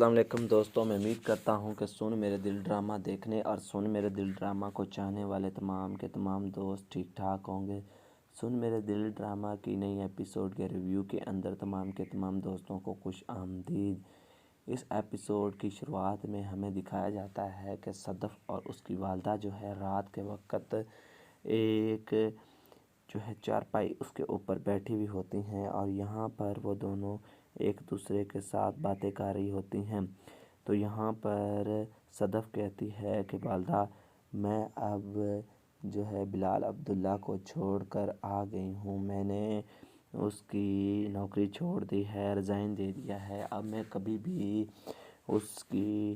السلام علیکم دوستوں، میں امید کرتا ہوں کہ سن میرے دل ڈرامہ دیکھنے اور سن میرے دل ڈرامہ کو چاہنے والے تمام کے تمام دوست ٹھیک ٹھاک ہوں گے۔ سن میرے دل ڈرامہ کی نئی ایپیسوڈ کے ریویو کے اندر تمام کے تمام دوستوں کو خوش آمدید۔ اس ایپیسوڈ کی شروعات میں ہمیں دکھایا جاتا ہے کہ صدف اور اس کی والدہ جو ہے رات کے وقت ایک چارپائی اس کے اوپر بیٹھی ہوئی ہوتی ہیں اور یہاں پر وہ دونوں ایک دوسرے کے ساتھ باتیں کر رہی ہوتی ہیں۔ تو یہاں پر صدف کہتی ہے کہ والدہ، میں اب بلال عبداللہ کو چھوڑ کر آ گئی ہوں، میں نے اس کی نوکری چھوڑ دی ہے، ریزائن دے دیا ہے، اب میں کبھی بھی اس کی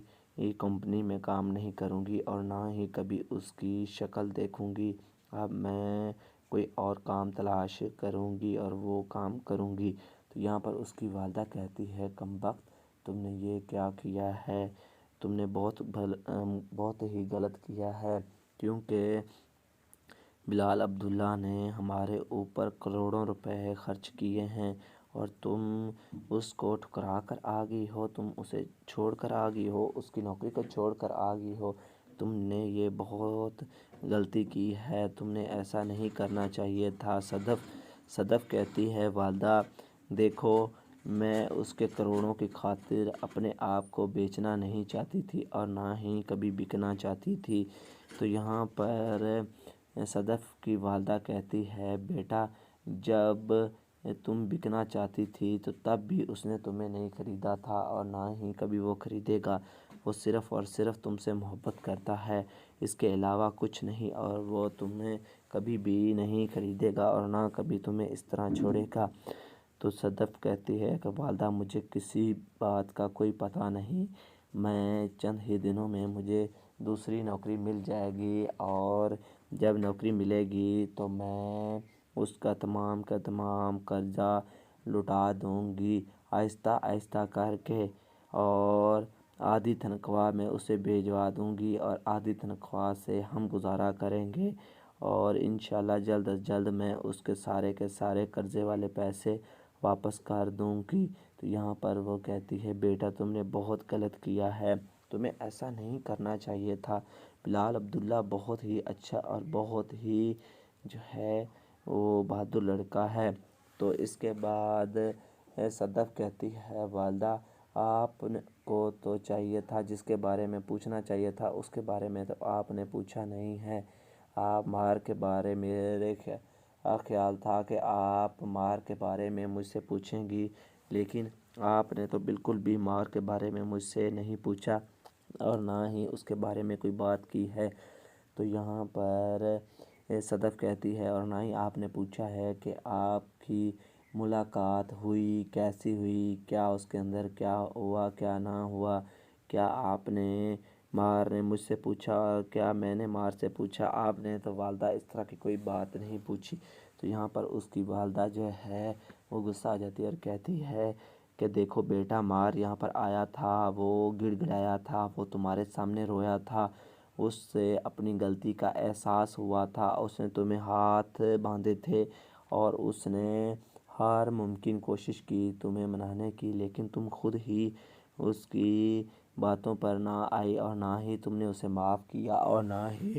کمپنی میں کام نہیں کروں گی اور نہ ہی کبھی اس کی شکل دیکھوں گی، اب میں کوئی اور کام تلاش کروں گی اور وہ کام کروں گی۔ تو یہاں پر اس کی والدہ کہتی ہے، کم بخت، تم نے یہ کیا کیا ہے، تم نے بہت ہی غلط کیا ہے، کیونکہ بلال عبداللہ نے ہمارے اوپر کروڑوں روپے خرچ کیے ہیں اور تم اس کو ٹھکرا کر آ گئی ہو، تم اسے چھوڑ کر آ گئی ہو، اس کی نوکری کو چھوڑ کر آ گئی ہو، تم نے یہ بہت غلطی کی ہے، تم نے ایسا نہیں کرنا چاہیے تھا۔ صدف کہتی ہے، والدہ دیکھو، میں اس کے کروڑوں کی خاطر اپنے آپ کو بیچنا نہیں چاہتی تھی اور نہ ہی کبھی بکنا چاہتی تھی۔ تو یہاں پر صدف کی والدہ کہتی ہے، بیٹا، جب تم بکنا چاہتی تھی تو تب بھی اس نے تمہیں نہیں خریدا تھا اور نہ ہی کبھی وہ خریدے گا، وہ صرف اور صرف تم سے محبت کرتا ہے، اس کے علاوہ کچھ نہیں، اور وہ تمہیں کبھی بھی نہیں خریدے گا اور نہ کبھی تمہیں اس طرح چھوڑے گا۔ تو صدف کہتی ہے کہ والدہ، مجھے کسی بات کا کوئی پتہ نہیں، میں چند ہی دنوں میں مجھے دوسری نوکری مل جائے گی اور جب نوکری ملے گی تو میں اس کا تمام قرضہ لٹا دوں گی آہستہ آہستہ کر کے، اور آدھی تنخواہ میں اسے بھیجوا دوں گی اور آدھی تنخواہ سے ہم گزارا کریں گے اور انشاءاللہ جلد از جلد میں اس کے سارے قرضے والے پیسے واپس کر دوں گی۔ تو یہاں پر وہ کہتی ہے، بیٹا، تم نے بہت غلط کیا ہے، تمہیں ایسا نہیں کرنا چاہیے تھا، بلال عبداللہ بہت ہی اچھا اور بہت ہی وہ بہادر لڑکا ہے۔ تو اس کے بعد صدف کہتی ہے، والدہ، آپ کو تو چاہیے تھا، جس کے بارے میں پوچھنا چاہیے تھا اس کے بارے میں تو آپ نے پوچھا نہیں ہے، آپ مار کے بارے میں میرے خیال تھا کہ آپ مار کے بارے میں مجھ سے پوچھیں گی، لیکن آپ نے تو بالکل بھی مار کے بارے میں مجھ سے نہیں پوچھا اور نہ ہی اس کے بارے میں کوئی بات کی ہے۔ تو یہاں پر صدف کہتی ہے، اور نہ ہی آپ نے پوچھا ہے کہ آپ کی ملاقات ہوئی کیسی ہوئی، کیا اس کے اندر کیا ہوا کیا نہ ہوا، کیا آپ نے مار نے مجھ سے پوچھا اور کیا میں نے مار سے پوچھا، آپ نے تو والدہ اس طرح کی کوئی بات نہیں پوچھی۔ تو یہاں پر اس کی والدہ وہ غصہ آ جاتی ہے اور کہتی ہے کہ دیکھو بیٹا، مار یہاں پر آیا تھا، وہ گڑ گڑایا تھا، وہ تمہارے سامنے رویا تھا، اس سے اپنی غلطی کا احساس ہوا تھا، اس نے تمہیں ہاتھ باندھے تھے اور اس نے ہر ممکن کوشش کی تمہیں منانے کی، لیکن تم خود ہی اس کی باتوں پر نہ آئی اور نہ ہی تم نے اسے معاف کیا اور نہ ہی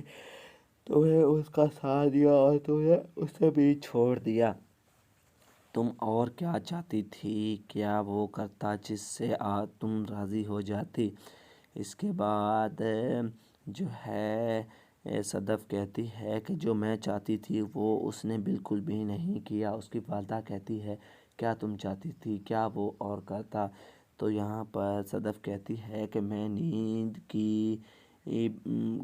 تمہیں اس کا ساتھ دیا اور تمہیں اسے بھی چھوڑ دیا۔ تم اور کیا چاہتی تھی، کیا وہ کرتا جس سے تم راضی ہو جاتی۔ اس کے بعد صدف کہتی ہے کہ جو میں چاہتی تھی وہ اس نے بالکل بھی نہیں کیا۔ اس کی والدہ کہتی ہے، کیا تم چاہتی تھی، کیا وہ اور کرتا۔ تو یہاں پر صدف کہتی ہے کہ میں نیند کی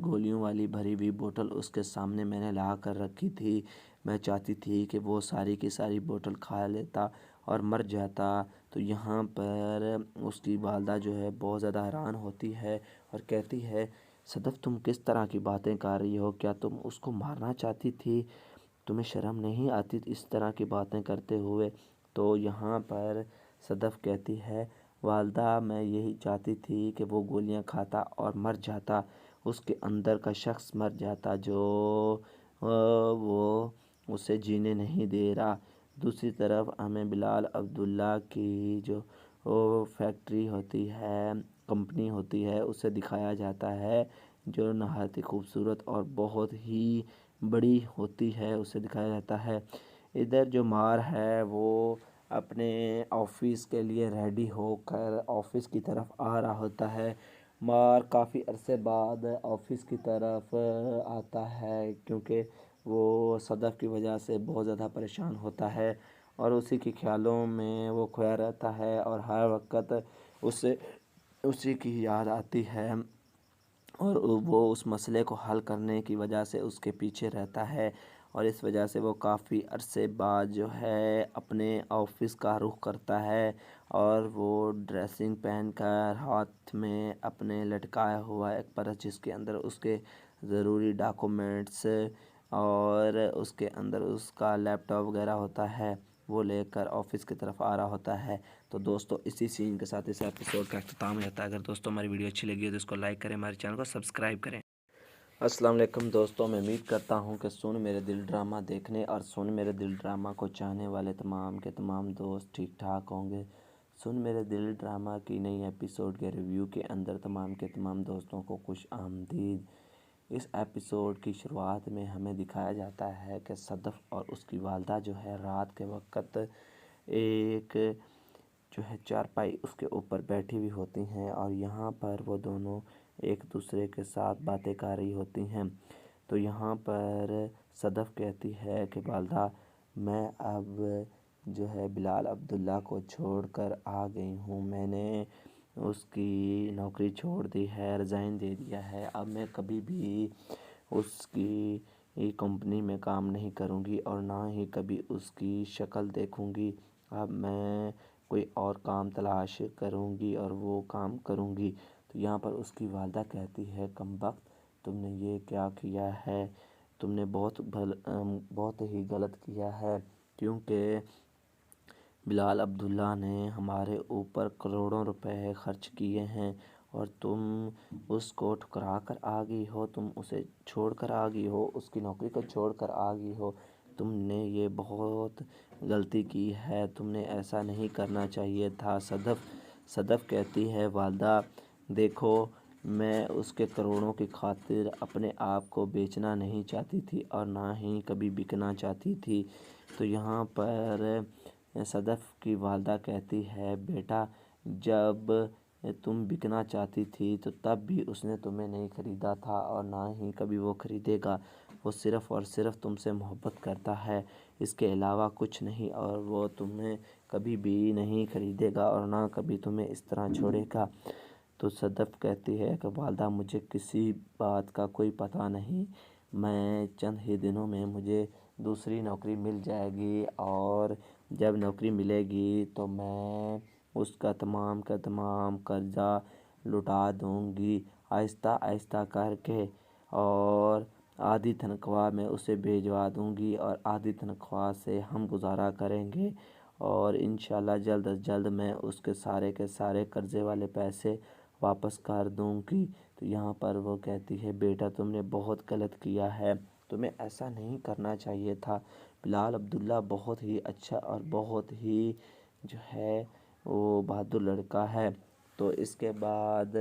گولیوں والی بھری ہوئی بوتل اس کے سامنے میں نے لا کر رکھی تھی، میں چاہتی تھی کہ وہ ساری کی ساری بوتل کھا لیتا اور مر جاتا۔ تو یہاں پر اس کی والدہ بہت زیادہ حیران ہوتی ہے اور کہتی ہے، صدف، تم کس طرح کی باتیں کر رہی ہو، کیا تم اس کو مارنا چاہتی تھی، تمہیں شرم نہیں آتی اس طرح کی باتیں کرتے ہوئے۔ تو یہاں پر صدف کہتی ہے، والدہ، میں یہی چاہتی تھی کہ وہ گولیاں کھاتا اور مر جاتا، اس کے اندر کا شخص مر جاتا جو وہ اسے جینے نہیں دے رہا۔ دوسری طرف ہمیں بلال عبداللہ کی فیکٹری ہوتی ہے کمپنی ہوتی ہے اسے دکھایا جاتا ہے، جو نہایت ہی خوبصورت اور بہت ہی بڑی ہوتی ہے اسے دکھایا جاتا ہے۔ ادھر جو مار ہے وہ اپنے آفس کے لیے ریڈی ہو کر آفس کی طرف آ رہا ہوتا ہے۔ مار کافی عرصے بعد آفس کی طرف آتا ہے کیونکہ وہ صدف کی وجہ سے بہت زیادہ پریشان ہوتا ہے اور اسی کے خیالوں میں وہ کھویا رہتا ہے اور ہر وقت اسے اسی کی یاد آتی ہے اور وہ اس مسئلے کو حل کرنے کی وجہ سے اس کے پیچھے رہتا ہے، اور اس وجہ سے وہ کافی عرصے بعد جو ہے اپنے آفس کا رخ کرتا ہے اور وہ ڈریسنگ پہن کر ہاتھ میں اپنے لٹکایا ہوا ایک پرس جس کے اندر اس کے ضروری ڈاکومنٹس اور اس کے اندر اس کا لیپ ٹاپ وغیرہ ہوتا ہے وہ لے کر آفس کی طرف آ رہا ہوتا ہے۔ تو دوستو اسی سین کے ساتھ اس ایپیسوڈ کا اختتام ہو جاتا ہے۔ اگر دوستو ہماری ویڈیو اچھی لگی ہے تو اس کو لائک کریں، ہمارے چینل کو سبسکرائب کریں۔ السلام علیکم دوستو، میں امید کرتا ہوں کہ سن میرے دل ڈرامہ دیکھنے اور سن میرے دل ڈرامہ کو چاہنے والے تمام کے تمام دوست ٹھیک ٹھاک ہوں گے۔ سن میرے دل ڈرامہ کی نئی ایپیسوڈ کے ریویو کے اندر تمام کے تمام دوستوں کو خوش آمدید۔ اس ایپیسوڈ کی شروعات میں ہمیں دکھایا جاتا ہے کہ صدف اور اس کی والدہ جو ہے رات کے وقت ایک جو ہے چارپائی اس کے اوپر بیٹھی ہوئی ہوتی ہیں اور یہاں پر وہ دونوں ایک دوسرے کے ساتھ باتیں کر رہی ہوتی ہیں۔ تو یہاں پر صدف کہتی ہے کہ والدہ میں اب جو ہے بلال عبداللہ کو چھوڑ کر آ گئی ہوں، میں نے اس کی نوکری چھوڑ دی ہے، ریزائن دے دیا ہے، اب میں کبھی بھی اس کی کمپنی میں کام نہیں کروں گی اور نہ ہی کبھی اس کی شکل دیکھوں گی، اب میں کوئی اور کام تلاش کروں گی اور وہ کام کروں گی۔ تو یہاں پر اس کی والدہ کہتی ہے کمبخت تم نے یہ کیا کیا ہے، تم نے بہت ہی غلط کیا ہے، کیونکہ بلال عبداللہ نے ہمارے اوپر کروڑوں روپے خرچ کیے ہیں اور تم اس کو ٹھکرا کر آ گئی ہو، تم اسے چھوڑ کر آ گئی ہو، اس کی نوکری کو چھوڑ کر آ گئی ہو، تم نے یہ بہت غلطی کی ہے، تم نے ایسا نہیں کرنا چاہیے تھا۔ صدف کہتی ہے والدہ دیکھو میں اس کے کروڑوں کی خاطر اپنے آپ کو بیچنا نہیں چاہتی تھی اور نہ ہی کبھی بکنا چاہتی تھی۔ تو یہاں پر صدف کی والدہ کہتی ہے بیٹا جب تم بکنا چاہتی تھی تو تب بھی اس نے تمہیں نہیں خریدا تھا اور نہ ہی کبھی وہ خریدے گا، وہ صرف اور صرف تم سے محبت کرتا ہے، اس کے علاوہ کچھ نہیں، اور وہ تمہیں کبھی بھی نہیں خریدے گا اور نہ کبھی تمہیں اس طرح چھوڑے گا۔ تو صدف کہتی ہے کہ والدہ مجھے کسی بات کا کوئی پتہ نہیں، میں چند ہی دنوں میں مجھے دوسری نوکری مل جائے گی اور جب نوکری ملے گی تو میں اس کا تمام قرضہ لٹا دوں گی آہستہ آہستہ کر کے، اور آدھی تنخواہ میں اسے بھیجوا دوں گی اور آدھی تنخواہ سے ہم گزارا کریں گے اور انشاءاللہ جلد از جلد میں اس کے سارے قرضے والے پیسے واپس کر دوں گی۔ تو یہاں پر وہ کہتی ہے بیٹا تم نے بہت غلط کیا ہے، تمہیں ایسا نہیں کرنا چاہیے تھا، بلال عبداللہ بہت ہی اچھا اور بہت ہی جو ہے وہ بہادر لڑکا ہے۔ تو اس کے بعد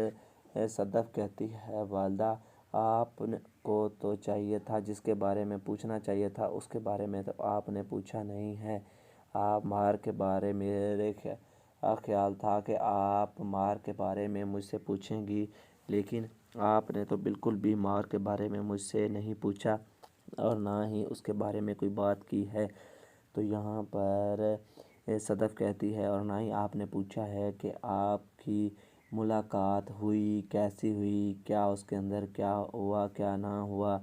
صدف کہتی ہے والدہ آپ کو تو چاہیے تھا جس کے بارے میں پوچھنا چاہیے تھا اس کے بارے میں تو آپ نے پوچھا نہیں ہے، آپ مار کے بارے میرے خیال تھا کہ آپ مار کے بارے میں مجھ سے پوچھیں گی، لیکن آپ نے تو بالکل بھی مار کے بارے میں مجھ سے نہیں پوچھا اور نہ ہی اس کے بارے میں کوئی بات کی ہے۔ تو یہاں پر صدف کہتی ہے اور نہ ہی آپ نے پوچھا ہے کہ آپ کی ملاقات ہوئی کیسی ہوئی، کیا اس کے اندر کیا ہوا کیا نہ ہوا،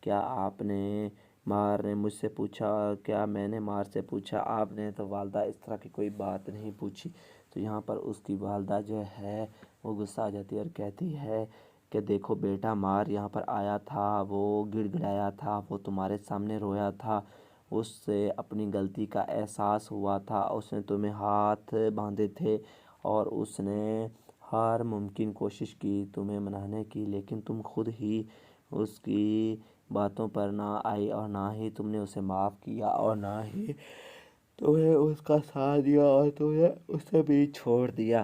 کیا آپ نے مار نے مجھ سے پوچھا اور کیا میں نے مار سے پوچھا، آپ نے تو والدہ اس طرح کی کوئی بات نہیں پوچھی۔ تو یہاں پر اس کی والدہ جو ہے وہ غصہ آ جاتی ہے اور کہتی ہے کہ دیکھو بیٹا مار یہاں پر آیا تھا، وہ گڑ گڑایا تھا، وہ تمہارے سامنے رویا تھا، اس سے اپنی غلطی کا احساس ہوا تھا، اس نے تمہیں ہاتھ باندھے تھے اور اس نے ہر ممکن کوشش کی تمہیں منانے کی، لیکن تم خود ہی اس کی باتوں پر نہ آئی اور نہ ہی تم نے اسے معاف کیا اور نہ ہی تمہیں اس کا ساتھ دیا اور تمہیں اسے بھی چھوڑ دیا۔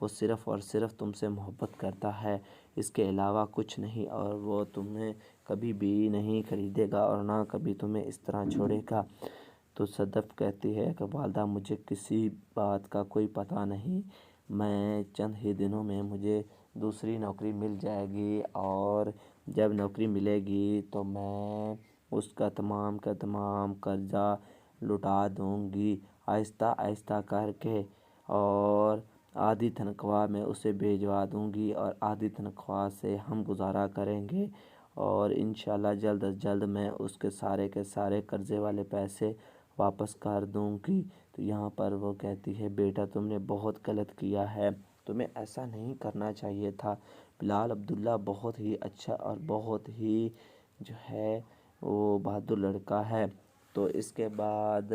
وہ صرف اور صرف تم سے محبت کرتا ہے، اس کے علاوہ کچھ نہیں، اور وہ تمہیں کبھی بھی نہیں خریدے گا اور نہ کبھی تمہیں اس طرح چھوڑے گا۔ تو صدف کہتی ہے کہ والدہ مجھے کسی بات کا کوئی پتہ نہیں، میں چند ہی دنوں میں مجھے دوسری نوکری مل جائے گی، اور جب نوکری ملے گی تو میں اس کا تمام قرضہ لٹا دوں گی آہستہ آہستہ کر کے، اور آدھی تنخواہ میں اسے بھیجوا دوں گی اور آدھی تنخواہ سے ہم گزارا کریں گے، اور انشاءاللہ جلد از جلد میں اس کے سارے قرضے والے پیسے واپس کر دوں گی۔ تو یہاں پر وہ کہتی ہے بیٹا تم نے بہت غلط کیا ہے، تمہیں ایسا نہیں کرنا چاہیے تھا۔ بلال عبداللہ بہت ہی اچھا اور بہت ہی جو ہے وہ بہادر لڑکا ہے۔ تو اس کے بعد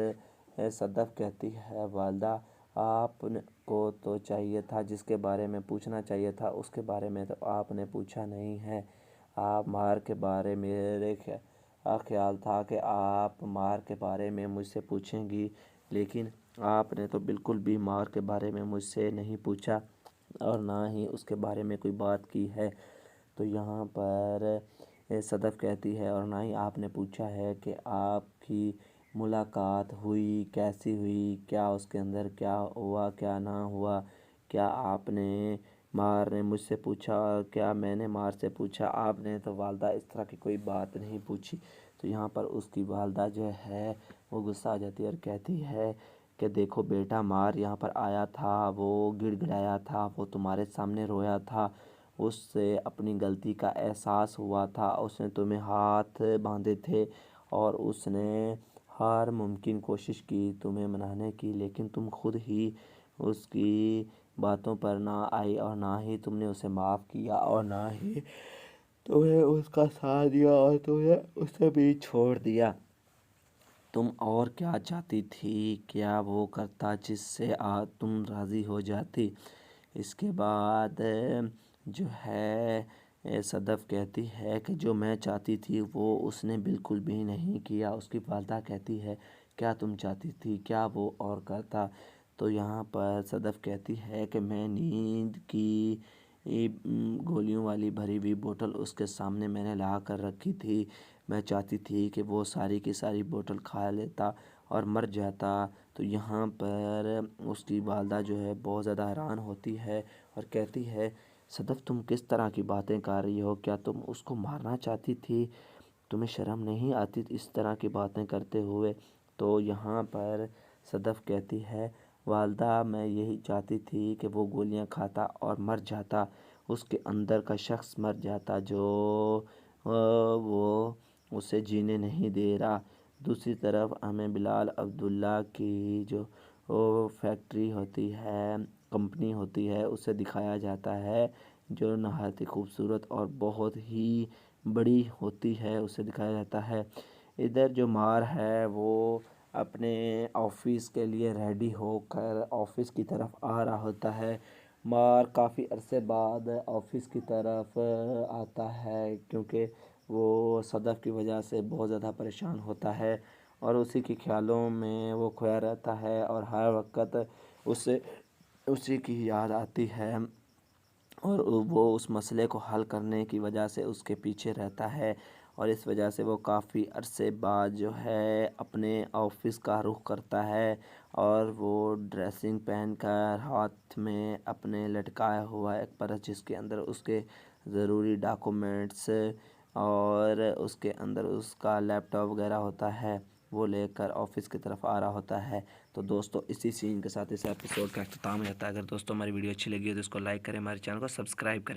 صدف کہتی ہے والدہ آپ کو تو چاہیے تھا، جس کے بارے میں پوچھنا چاہیے تھا اس کے بارے میں تو آپ نے پوچھا نہیں ہے۔ آپ مار کے بارے میرے خیال تھا کہ آپ مار کے بارے میں مجھ سے پوچھیں گی، لیکن آپ نے تو بالکل بھی مار کے بارے میں مجھ سے نہیں پوچھا اور نہ ہی اس کے بارے میں کوئی بات کی ہے۔ تو یہاں پر صدف کہتی ہے اور نہ ہی آپ نے پوچھا ہے کہ آپ کی ملاقات ہوئی کیسی ہوئی، کیا اس کے اندر کیا ہوا کیا نہ ہوا، کیا آپ نے مار نے مجھ سے پوچھا اور کیا میں نے مار سے پوچھا، آپ نے تو والدہ اس طرح کی کوئی بات نہیں پوچھی۔ تو یہاں پر اس کی والدہ جو ہے وہ غصہ آ جاتی ہے اور کہتی ہے کہ دیکھو بیٹا مار یہاں پر آیا تھا، وہ گڑ گڑایا تھا، وہ تمہارے سامنے رویا تھا، اس سے اپنی غلطی کا احساس ہوا تھا، اس نے تمہیں ہاتھ باندھے تھے اور اس نے ہر ممکن کوشش کی تمہیں منانے کی، لیکن تم خود ہی اس کی باتوں پر نہ آئی اور نہ ہی تم نے اسے معاف کیا اور نہ ہی تمہیں اس کا ساتھ دیا اور تمہیں اسے بھی چھوڑ دیا۔ تم اور کیا چاہتی تھی، کیا وہ کرتا جس سے تم راضی ہو جاتی۔ اس کے بعد جو ہے صدف کہتی ہے کہ جو میں چاہتی تھی وہ اس نے بالکل بھی نہیں کیا۔ اس کی والدہ کہتی ہے کیا تم چاہتی تھی، کیا وہ اور کرتا۔ تو یہاں پر صدف کہتی ہے کہ میں نیند کی گولیوں والی بھری ہوئی بوتل اس کے سامنے میں نے لا کر رکھی تھی، میں چاہتی تھی کہ وہ ساری کی ساری بوتل کھا لیتا اور مر جاتا۔ تو یہاں پر اس کی والدہ جو ہے بہت زیادہ حیران ہوتی ہے اور کہتی ہے صدف تم کس طرح کی باتیں کر رہی ہو، کیا تم اس کو مارنا چاہتی تھی، تمہیں شرم نہیں آتی اس طرح کی باتیں کرتے ہوئے۔ تو یہاں پر صدف کہتی ہے والدہ میں یہی چاہتی تھی کہ وہ گولیاں کھاتا اور مر جاتا، اس کے اندر کا شخص مر جاتا جو وہ اسے جینے نہیں دے رہا۔ دوسری طرف ہمیں بلال عبداللہ کی جو فیکٹری ہوتی ہے، کمپنی ہوتی ہے، اسے دکھایا جاتا ہے جو نہایت ہی خوبصورت اور بہت ہی بڑی ہوتی ہے، اسے دکھایا جاتا ہے۔ ادھر جو مار ہے وہ اپنے آفس کے لیے ریڈی ہو کر آفس کی طرف آ رہا ہوتا ہے۔ مار کافی عرصے بعد آفس کی طرف آتا ہے کیونکہ وہ صدف کی وجہ سے بہت زیادہ پریشان ہوتا ہے اور اسی کے خیالوں میں وہ کھویا رہتا ہے اور ہر وقت اسے اسی کی یاد آتی ہے اور وہ اس مسئلے کو حل کرنے کی وجہ سے اس کے پیچھے رہتا ہے، اور اس وجہ سے وہ کافی عرصے بعد جو ہے اپنے آفس کا رخ کرتا ہے اور وہ ڈریسنگ پہن کر ہاتھ میں اپنے لٹکایا ہوا ایک پرس جس کے اندر اس کے ضروری ڈاکومنٹس اور اس کے اندر اس کا لیپ ٹاپ وغیرہ ہوتا ہے وہ لے کر آفس کی طرف آ رہا ہوتا ہے۔ تو دوستو اسی سین کے ساتھ اس ایپیسوڈ کا اختتام ہو جاتا ہے۔ اگر دوستو ہماری ویڈیو اچھی لگی ہو تو اس کو لائک کریں، ہمارے چینل کو سبسکرائب کریں۔